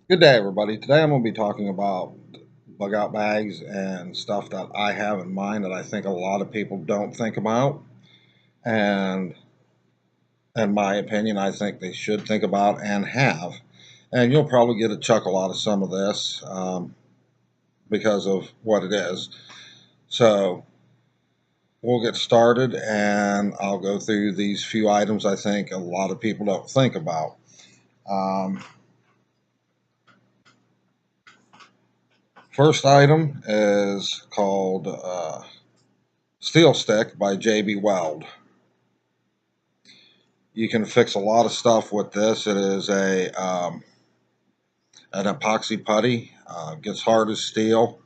Good day, everybody. Today I'm going to be talking about bug out bags and stuff that I have in mind that I think a lot of people don't think about. And in my opinion, I think they should think about and have. And you'll probably get a chuckle out of some of this because of what it is. So we'll get started and I'll go through these few items I think a lot of people don't think about. Um, First item is called Steel Stick by JB Weld. You can fix a lot of stuff with this. It is an epoxy putty. Gets hard as steel.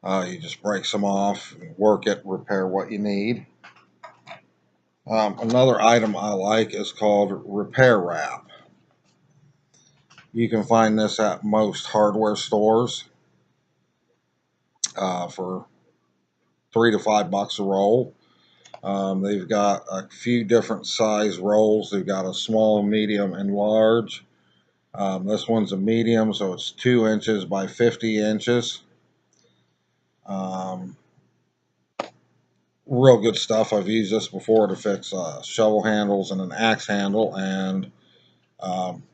You just break some off, work it, repair what you need. Another item I like is called Repair Wrap. You can find this at most hardware stores for $3 to $5 a roll. They've got a few different size rolls. They've got a small, medium, and large. This one's a medium, so it's 2 inches by 50 inches. Um, Real good stuff. I've used this before to fix shovel handles and an axe handle, and um,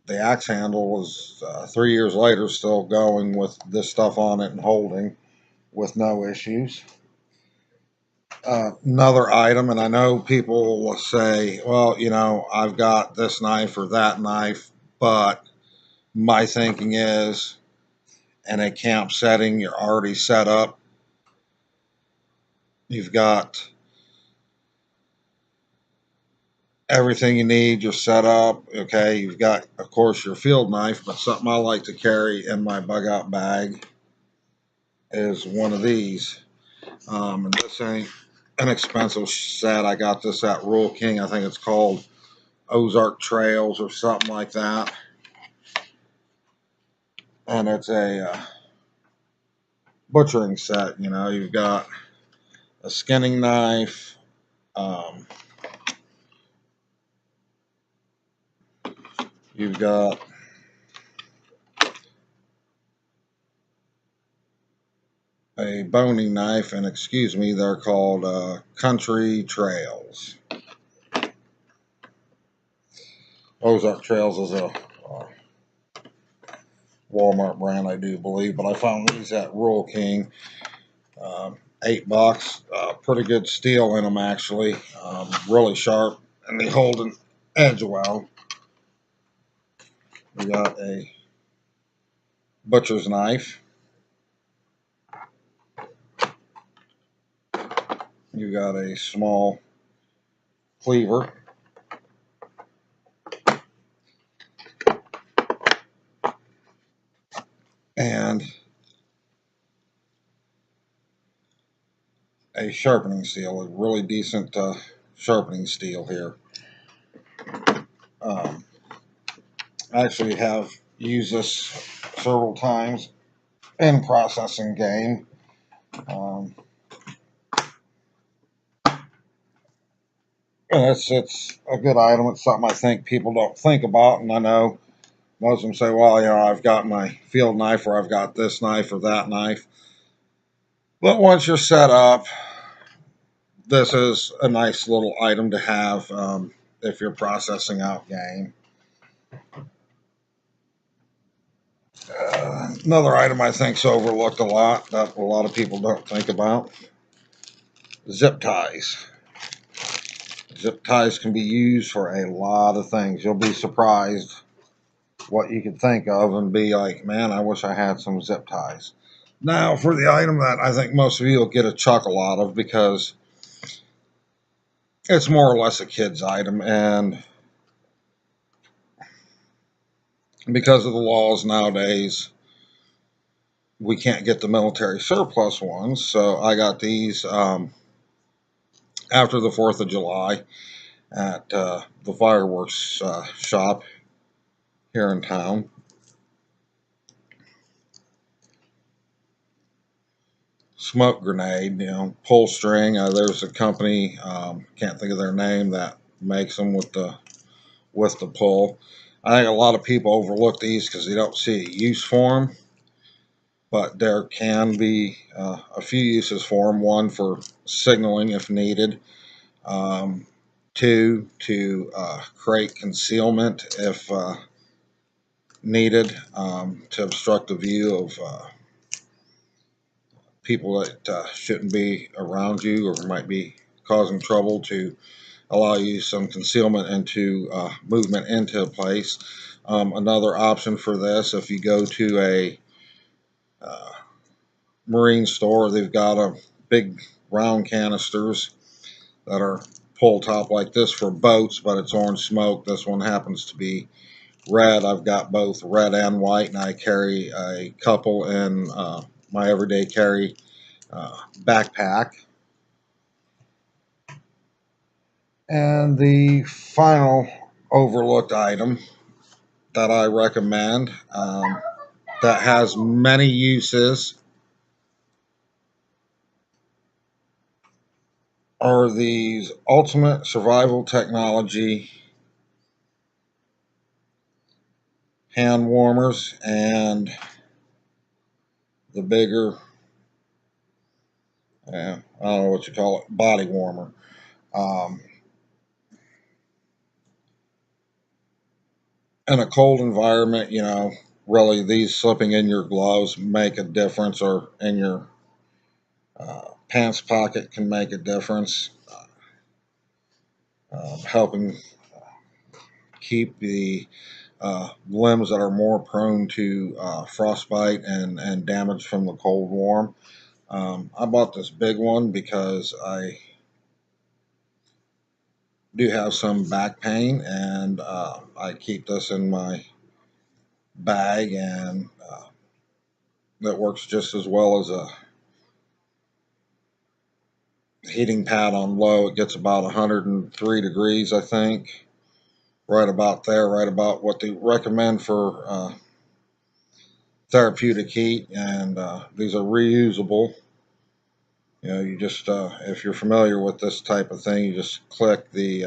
the axe handle was 3 years later still going with this stuff on it and holding with no issues. Another item, and I know people will say, well, I've got this knife or that knife, but my thinking is in a camp setting, you're already set up. You've got everything you need, you're set up. Okay, you've got, of course, your field knife, but something I like to carry in my bug out bag is one of these. And this ain't an expensive set. I got this at Rural King. I think it's called Ozark Trails or something like that. And it's a butchering set. You've got a skinning knife. Um, you've got a boning knife, and excuse me, they're called Country Trails. Ozark Trails is a Walmart brand, I do believe, but I found these at Rural King. $8, pretty good steel in them actually, really sharp, and they hold an edge well. We got a butcher's knife. You got a small cleaver. And a sharpening steel, a really decent sharpening steel here. Um, I actually have used this several times in processing game. Um, and it's a good item. It's something I think people don't think about, and I know most of them say, well, I've got my field knife, or I've got this knife or that knife. But once you're set up, this is a nice little item to have if you're processing out game. Another item I think is overlooked a lot that a lot of people don't think about: zip ties. Zip ties can be used for a lot of things. You'll be surprised what you could think of and be like, man, I wish I had some zip ties. Now, for the item that I think most of you will get a chuckle out of, because it's more or less a kid's item, and because of the laws nowadays, we can't get the military surplus ones. So I got these after the 4th of July at the fireworks shop here in town. Smoke grenade, pull string. There's a company, can't think of their name, that makes them with the pull. I think a lot of people overlook these because they don't see a use for them, but there can be a few uses for them. One, for signaling if needed. Um, Two, to create concealment if needed, to obstruct the view of people that shouldn't be around you or might be causing trouble, to allow you some concealment into movement into a place. Another option for this, if you go to a uh, marine store, they've got a big round canisters that are pull top like this for boats, but it's orange smoke. This one happens to be red. I've got both red and white, and I carry a couple in my everyday carry backpack. And the final overlooked item that I recommend, that has many uses, are these ultimate survival technology hand warmers and the bigger, I don't know what you call it, body warmer. Um, in a cold environment, really these slipping in your gloves make a difference, or in your pants pocket can make a difference, helping keep the limbs that are more prone to frostbite and damage from the cold warm. I bought this big one because I do have some back pain, and I keep this in my bag, and that works just as well as a heating pad on low. It gets about 103 degrees, I think, right about there, right about what they recommend for therapeutic heat, and these are reusable. You just, if you're familiar with this type of thing, you just click the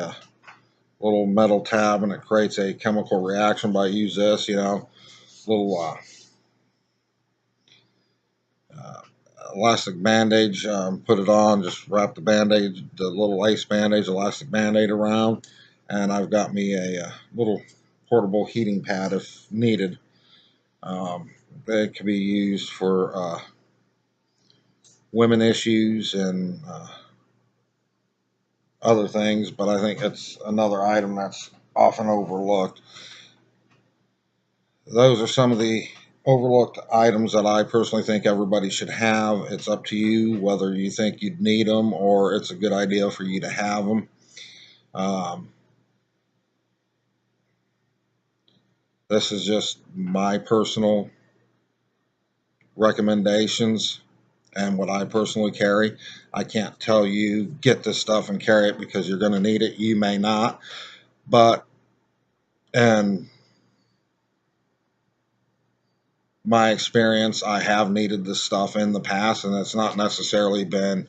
little metal tab and it creates a chemical reaction. By use this, little uh, elastic bandage, put it on, just wrap the bandage, the little lace bandage, elastic band-aid around, and I've got me a little portable heating pad if needed. It can be used for women issues and other things, but I think it's another item that's often overlooked. Those are some of the overlooked items that I personally think everybody should have. It's up to you whether you think you'd need them or it's a good idea for you to have them. Um, this is just my personal recommendations and what I personally carry. I can't tell you get this stuff and carry it because you're going to need it. You may not, but in my experience, I have needed this stuff in the past, and it's not necessarily been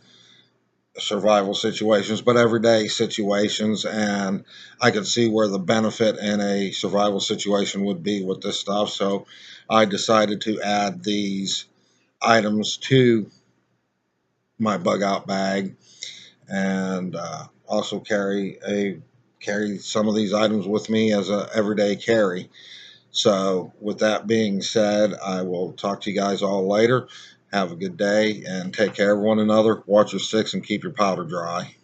survival situations, but everyday situations. And I could see where the benefit in a survival situation would be with this stuff. So I decided to add these items to my bug out bag, and also carry some of these items with me as a everyday carry. So with that being said, I will talk to you guys all later. Have a good day and take care of one another. Watch your six and keep your powder dry.